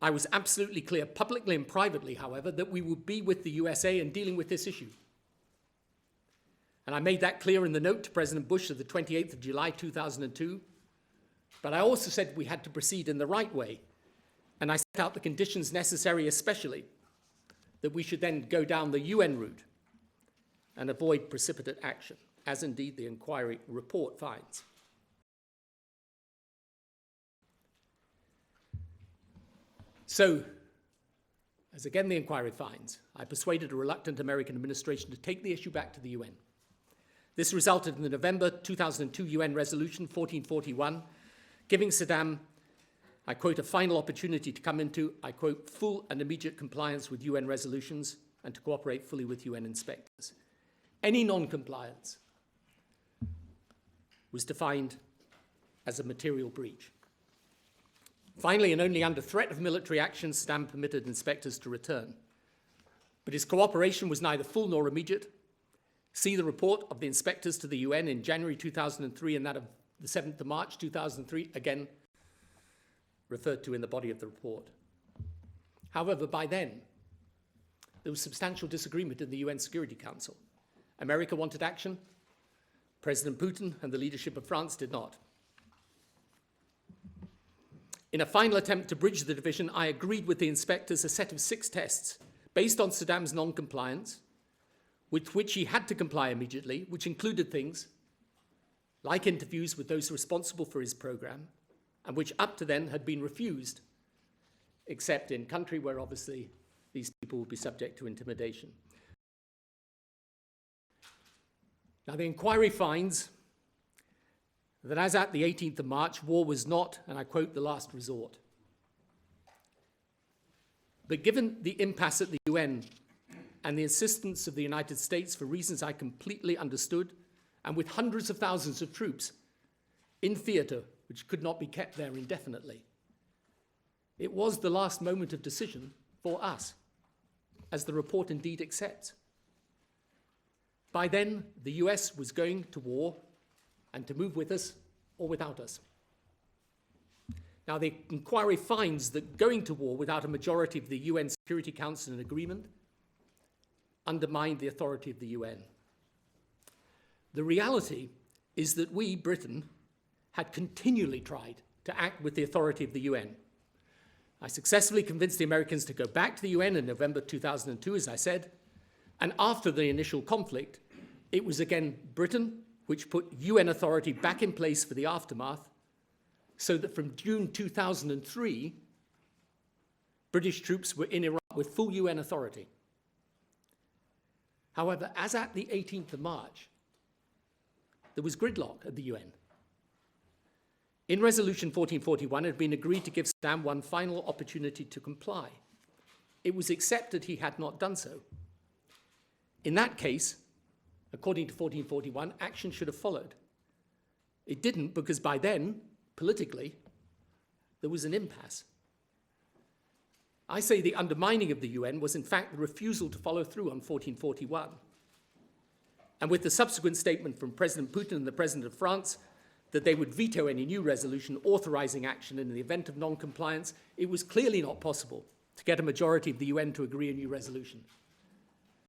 I was absolutely clear, publicly and privately, however, that we would be with the USA in dealing with this issue. And I made that clear in the note to President Bush of the 28th of July 2002. But I also said we had to proceed in the right way. And I set out the conditions necessary, especially that we should then go down the UN route and avoid precipitate action, as indeed the inquiry report finds. So, as again the inquiry finds, I persuaded a reluctant American administration to take the issue back to the UN. This resulted in the November 2002 UN resolution 1441, giving Saddam, I quote, a final opportunity to come into, I quote, full and immediate compliance with UN resolutions and to cooperate fully with UN inspectors. Any non-compliance was defined as a material breach. Finally, and only under threat of military action, Saddam permitted inspectors to return. But his cooperation was neither full nor immediate. See the report of the inspectors to the UN in January 2003 and that of the 7th of March 2003, again referred to in the body of the report. However, by then, there was substantial disagreement in the UN Security Council. America wanted action. President Putin and the leadership of France did not. In a final attempt to bridge the division, I agreed with the inspectors a set of 6 tests based on Saddam's non-compliance, with which he had to comply immediately, which included things like interviews with those responsible for his program, and which up to then had been refused, except in country where obviously these people would be subject to intimidation. Now the inquiry finds that as at the 18th of March, war was not, and I quote, the last resort. But given the impasse at the UN and the insistence of the United States for reasons I completely understood, and with hundreds of thousands of troops in theater which could not be kept there indefinitely, it was the last moment of decision for us, as the report indeed accepts. By then, the US was going to war and to move with us or without us. Now, the inquiry finds that going to war without a majority of the UN Security Council in agreement undermined the authority of the UN. The reality is that we, Britain, had continually tried to act with the authority of the UN. I successfully convinced the Americans to go back to the UN in November 2002, as I said, and after the initial conflict, it was again Britain which put UN authority back in place for the aftermath, so that from June 2003, British troops were in Iraq with full UN authority. However, as at the 18th of March, there was gridlock at the UN. In Resolution 1441, it had been agreed to give Saddam one final opportunity to comply. It was accepted he had not done so. In that case, according to 1441, action should have followed. It didn't because by then, politically, there was an impasse. I say the undermining of the UN was in fact the refusal to follow through on 1441. And with the subsequent statement from President Putin and the President of France that they would veto any new resolution authorizing action in the event of non-compliance, it was clearly not possible to get a majority of the UN to agree a new resolution.